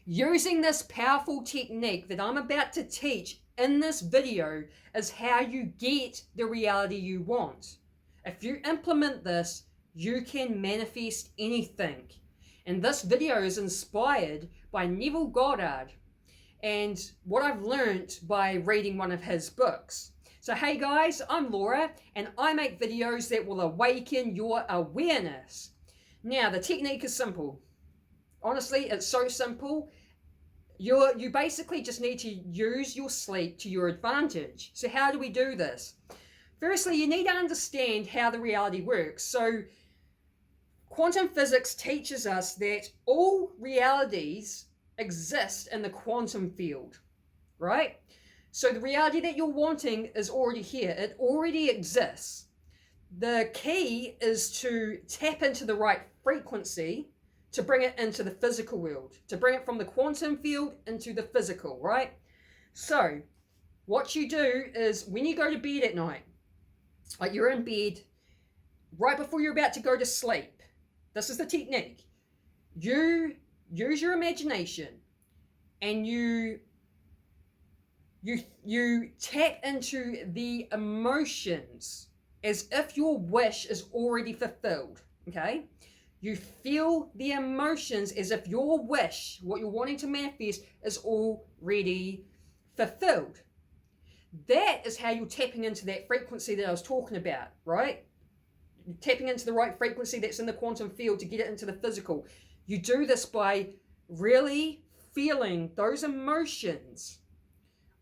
Using this powerful technique that I'm about to teach in this video is how you get the reality you want. If you implement this, you can manifest anything. And this video is inspired by Neville Goddard and what I've learned by reading one of his books. So hey guys, I'm Laura and I make videos that will awaken your awareness. Now the technique is simple. Honestly, it's so simple. You basically just need to use your sleep to your advantage. So how do we do this? Firstly, you need to understand how the reality works. So quantum physics teaches us that all realities exist in the quantum field, right? So the reality that you're wanting is already here. It already exists. The key is to tap into the right frequency to bring it into the physical world, to bring it from the quantum field into the physical, right? So what you do is when you go to bed at night, like you're in bed, right before you're about to go to sleep, this is the technique. You use your imagination and you tap into the emotions as if your wish is already fulfilled, okay? You feel the emotions as if your wish, what you're wanting to manifest, is already fulfilled. That is how you're tapping into that frequency that I was talking about, right? You're tapping into the right frequency that's in the quantum field to get it into the physical. You do this by really feeling those emotions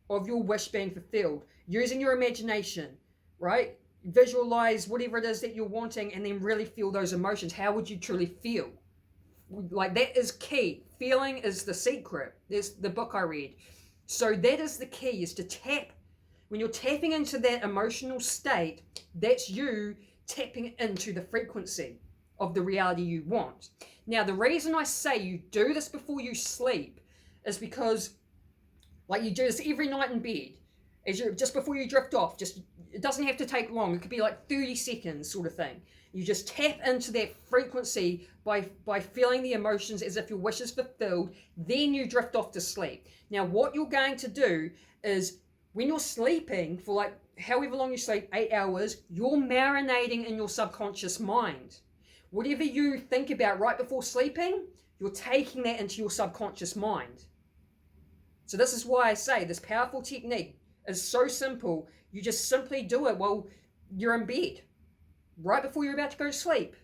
of your wish being fulfilled, using your imagination, right? Visualize whatever it is that you're wanting and then really feel those emotions. How would you truly feel? Like that is key. Feeling is the secret. There's the book I read. So that is the key, is to tap. When you're tapping into that emotional state, that's you tapping into the frequency of the reality you want. Now, the reason I say you do this before you sleep is because, like, you do this every night in bed, just before you drift off. It doesn't have to take long. It could be like 30 seconds sort of thing. You just tap into that frequency by feeling the emotions as if your wish is fulfilled. Then you drift off to sleep. Now, what you're going to do is when you're sleeping for like however long you sleep, 8 hours, you're marinating in your subconscious mind. Whatever you think about right before sleeping, you're taking that into your subconscious mind. So this is why I say this powerful technique is so simple. You just simply do it while you're in bed, right before you're about to go to sleep.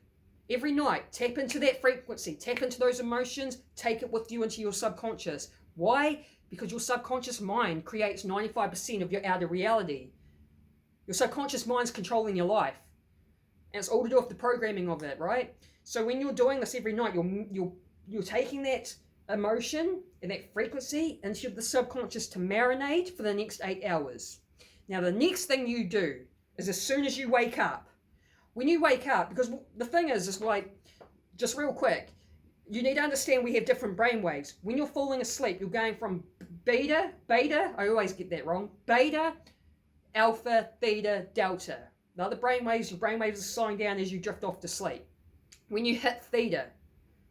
Every night, tap into that frequency, tap into those emotions, take it with you into your subconscious. Why? Because your subconscious mind creates 95% of your outer reality. Your subconscious mind's controlling your life. And it's all to do with the programming of it, right? So when you're doing this every night, you're taking that emotion and that frequency into the subconscious to marinate for the next 8 hours. Now, the next thing you do is as soon as you wake up, when you wake up, because the thing is like, just real quick, you need to understand we have different brain waves. When you're falling asleep, you're going from beta, I always get that wrong, beta, alpha, theta, delta. The other brain waves, your brain waves are slowing down as you drift off to sleep. When you hit theta,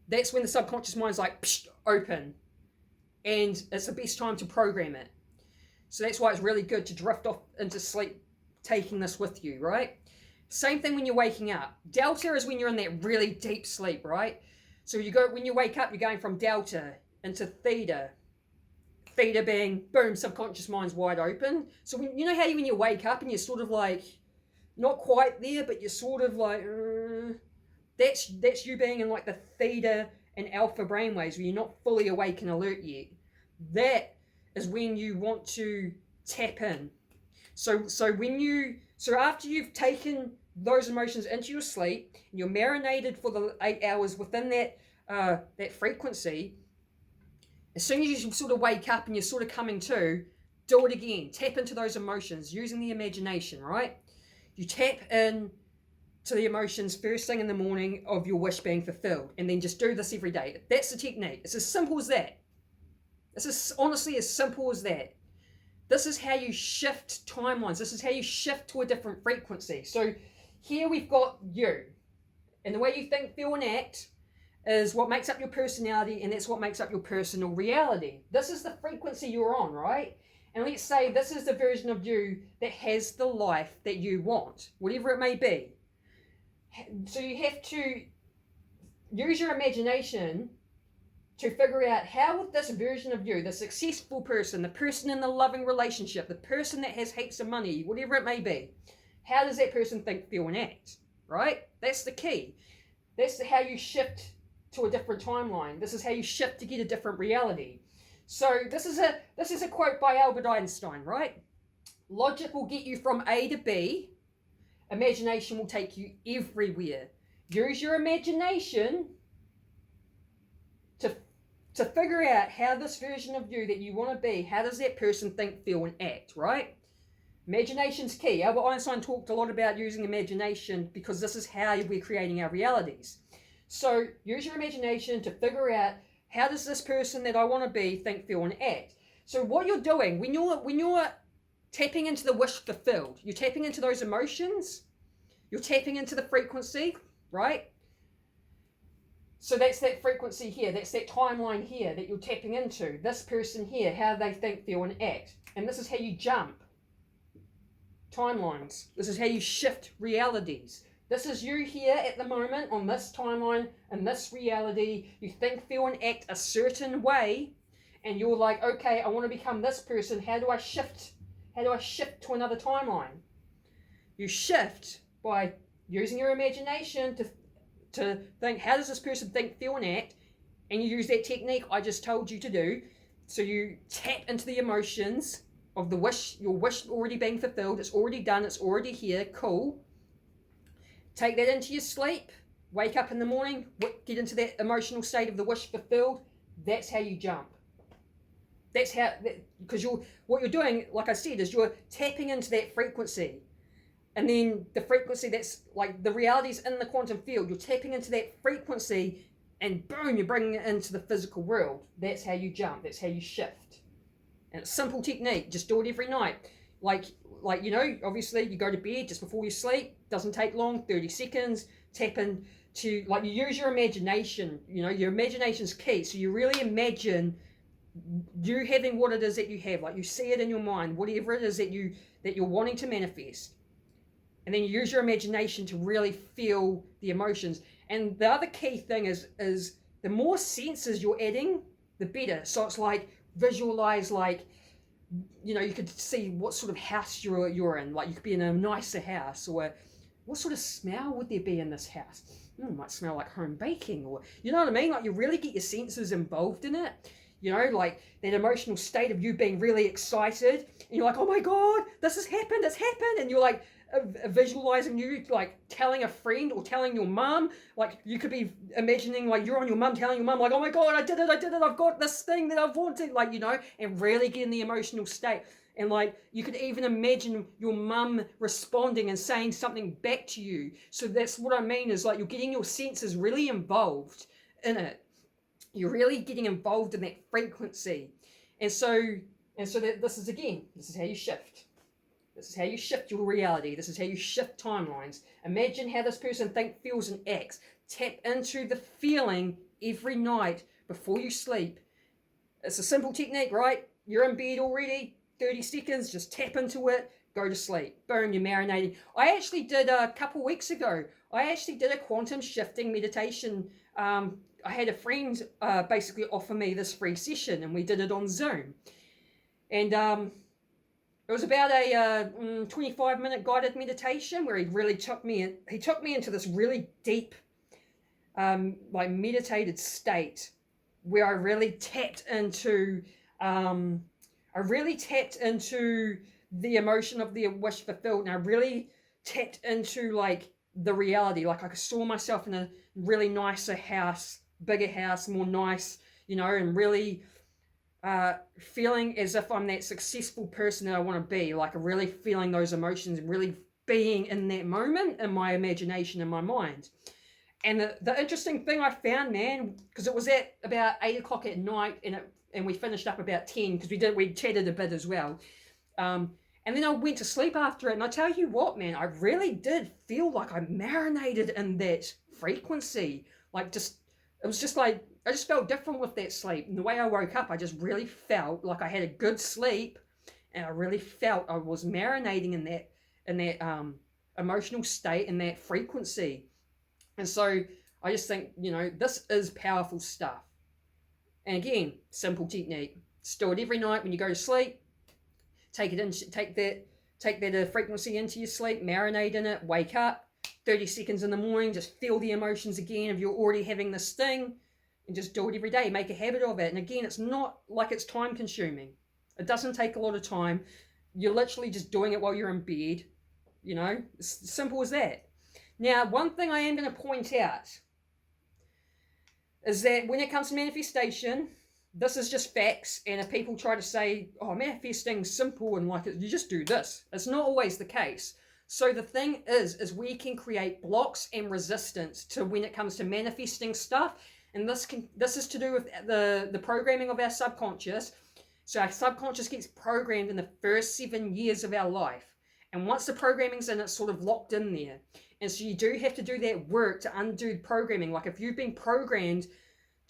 that's when the subconscious mind's like, psh, open. And it's the best time to program it. So that's why it's really good to drift off into sleep, taking this with you, right? Same thing when you're waking up. Delta is when you're in that really deep sleep, right? So when you wake up, you're going from delta into theta. Theta being, boom, subconscious mind's wide open. So you know how when you wake up and you're sort of like, not quite there, but you're sort of like, that's you being in like the theta and alpha brainwaves where you're not fully awake and alert yet. That is when you want to tap in. So after you've taken those emotions into your sleep and you're marinated for the 8 hours within that frequency, as soon as you sort of wake up and you're sort of coming to, do it again. Tap into those emotions using the imagination, right? You tap in to the emotions first thing in the morning of your wish being fulfilled, and then just do this every day. That's the technique. It's as simple as that. This is honestly as simple as that. This is how you shift timelines. This is how you shift to a different frequency. So here we've got you, and the way you think, feel, and act is what makes up your personality, and that's what makes up your personal reality. This is the frequency you're on, right? And let's say this is the version of you that has the life that you want, whatever it may be. So you have to use your imagination to figure out how would this version of you, the successful person, the person in the loving relationship, the person that has heaps of money, whatever it may be, how does that person think, feel, and act, right? That's the key. That's how you shift to a different timeline. This is how you shift to get a different reality. So this is a quote by Albert Einstein, right? Logic will get you from A to B. Imagination will take you everywhere. Use your imagination to figure out how this version of you that you want to be, how does that person think, feel, and act, right? Imagination's key. Albert Einstein talked a lot about using imagination because this is how we're creating our realities. So use your imagination to figure out how does this person that I want to be think, feel, and act. So what you're doing when you're tapping into the wish fulfilled, you're tapping into those emotions, you're tapping into the frequency, right? So that's that frequency here, that's that timeline here that you're tapping into. This person here, how they think, feel, and act. And this is how you jump timelines. This is how you shift realities. This is you here at the moment on this timeline and this reality. You think, feel, and act a certain way, and you're like, okay, I want to become this person. How do I shift? How do I shift to another timeline? You shift by using your imagination to think, how does this person think, feel, and act? And you use that technique I just told you to do. So you tap into the emotions of the wish, your wish already being fulfilled. It's already done. It's already here. Cool. Take that into your sleep. Wake up in the morning. Get into that emotional state of the wish fulfilled. That's how you jump. That's how, because what you're doing, like I said, is you're tapping into that frequency. And then the frequency, that's like the reality's in the quantum field. You're tapping into that frequency and boom, you're bringing it into the physical world. That's how you jump. That's how you shift. And it's a simple technique. Just do it every night. Like, obviously you go to bed just before you sleep. Doesn't take long, 30 seconds. Tap into, you use your imagination. Your imagination's key. So you really imagine you having what it is that you have. Like you see it in your mind, whatever it is that you're wanting to manifest. And then you use your imagination to really feel the emotions. And the other key thing is the more senses you're adding, the better. So it's like visualize, you could see what sort of house you're in. Like you could be in a nicer house, or what sort of smell would there be in this house? It might smell like home baking, or you know what I mean? Like you really get your senses involved in it. Like that emotional state of you being really excited. And you're like, oh my God, this has happened, it's happened. And you're like, visualizing you like telling a friend or telling your mum. Like you could be imagining like you're on your mum telling your mum like, oh my God, I did it, I've got this thing that I've wanted, and really get in the emotional state. And like you could even imagine your mum responding and saying something back to you. So that's what I mean, is like you're getting your senses really involved in it. You're really getting involved in that frequency. And so that this is how you shift. This is how you shift your reality. This is how you shift timelines. Imagine how this person thinks, feels, and acts. Tap into the feeling every night before you sleep. It's a simple technique, right? You're in bed already, 30 seconds, just tap into it, go to sleep. Boom, you're marinating. I actually did a couple weeks ago, a quantum shifting meditation. I had a friend basically offer me this free session, and we did it on Zoom. And it was about a 25-minute guided meditation where he really took me into this really deep, meditated state where I really tapped into the emotion of the wish fulfilled, and I really tapped into like the reality. Like I saw myself in a really nicer house, bigger house, more nice, and really feeling as if I'm that successful person that I want to be, like really feeling those emotions and really being in that moment in my imagination, in my mind. And the interesting thing I found, man, because it was at about 8 o'clock at night, and we finished up about 10 because we chatted a bit as well. And then I went to sleep after it, and I tell you what, man, I really did feel like I marinated in that frequency, like just it was just like, I just felt different with that sleep. And the way I woke up, I just really felt like I had a good sleep, and I really felt I was marinating in that emotional state and that frequency. And so I just think, you know, this is powerful stuff. And again, simple technique. Just do it every night when you go to sleep. Take it in, take that frequency into your sleep, marinate in it, wake up, 30 seconds in the morning, just feel the emotions again if you're already having this thing, and just do it every day. Make a habit of it. And again, it's not like it's time consuming. It doesn't take a lot of time. You're literally just doing it while you're in bed. You know, it's as simple as that. Now, one thing I am going to point out is that when it comes to manifestation, this is just facts. And if people try to say, oh, manifesting's simple and like you just do this, it's not always the case. So the thing is we can create blocks and resistance to when it comes to manifesting stuff. And this is to do with the programming of our subconscious. So our subconscious gets programmed in the first 7 years of our life. And once the programming's in, it's sort of locked in there. And so you do have to do that work to undo the programming. Like if you've been programmed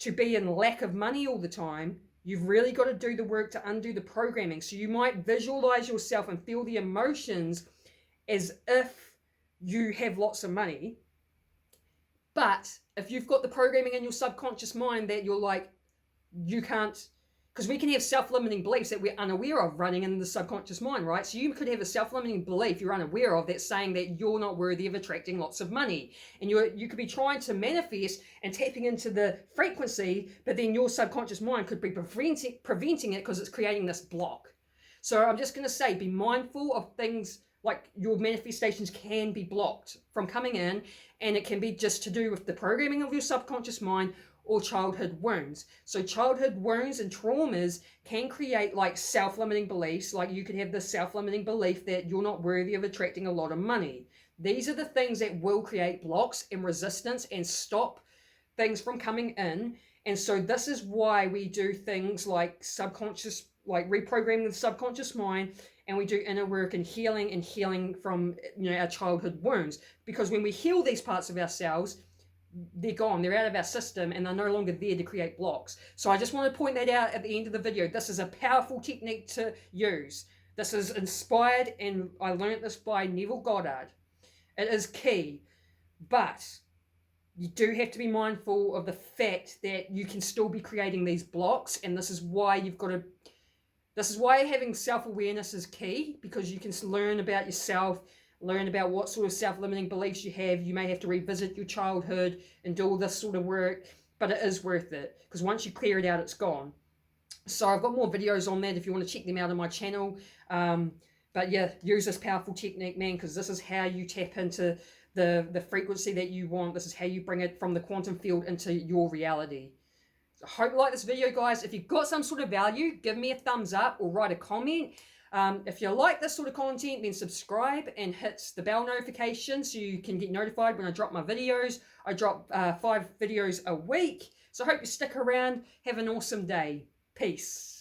to be in lack of money all the time, you've really got to do the work to undo the programming. So you might visualize yourself and feel the emotions as if you have lots of money. But if you've got the programming in your subconscious mind that you're like, you can't, because we can have self-limiting beliefs that we're unaware of running in the subconscious mind, right? So you could have a self-limiting belief you're unaware of that's saying that you're not worthy of attracting lots of money. And you could be trying to manifest and tapping into the frequency, but then your subconscious mind could be preventing it because it's creating this block. So I'm just going to say, be mindful of things like your manifestations can be blocked from coming in, and it can be just to do with the programming of your subconscious mind or childhood wounds. So childhood wounds and traumas can create like self-limiting beliefs. Like you could have this self-limiting belief that you're not worthy of attracting a lot of money. These are the things that will create blocks and resistance and stop things from coming in. And so this is why we do things like subconscious, like reprogramming the subconscious mind, and we do inner work and healing from, you know, our childhood wounds. Because when we heal these parts of ourselves, they're gone, they're out of our system, and they're no longer there to create blocks. So I just want to point that out at the end of the video. This is a powerful technique to use. This is inspired, and I learned this by Neville Goddard. It is key, but you do have to be mindful of the fact that you can still be creating these blocks, and this is why having self-awareness is key, because you can learn about yourself, learn about what sort of self-limiting beliefs you have. You may have to revisit your childhood and do all this sort of work, but it is worth it, because once you clear it out, it's gone. So I've got more videos on that if you want to check them out on my channel. But yeah, use this powerful technique, man, because this is how you tap into the frequency that you want. This is how you bring it from the quantum field into your reality. I hope you like this video, guys. If you've got some sort of value, give me a thumbs up or write a comment. If you like this sort of content, then subscribe and hit the bell notification so you can get notified when I drop my videos. I drop 5 videos a week. So I hope you stick around. Have an awesome day. Peace.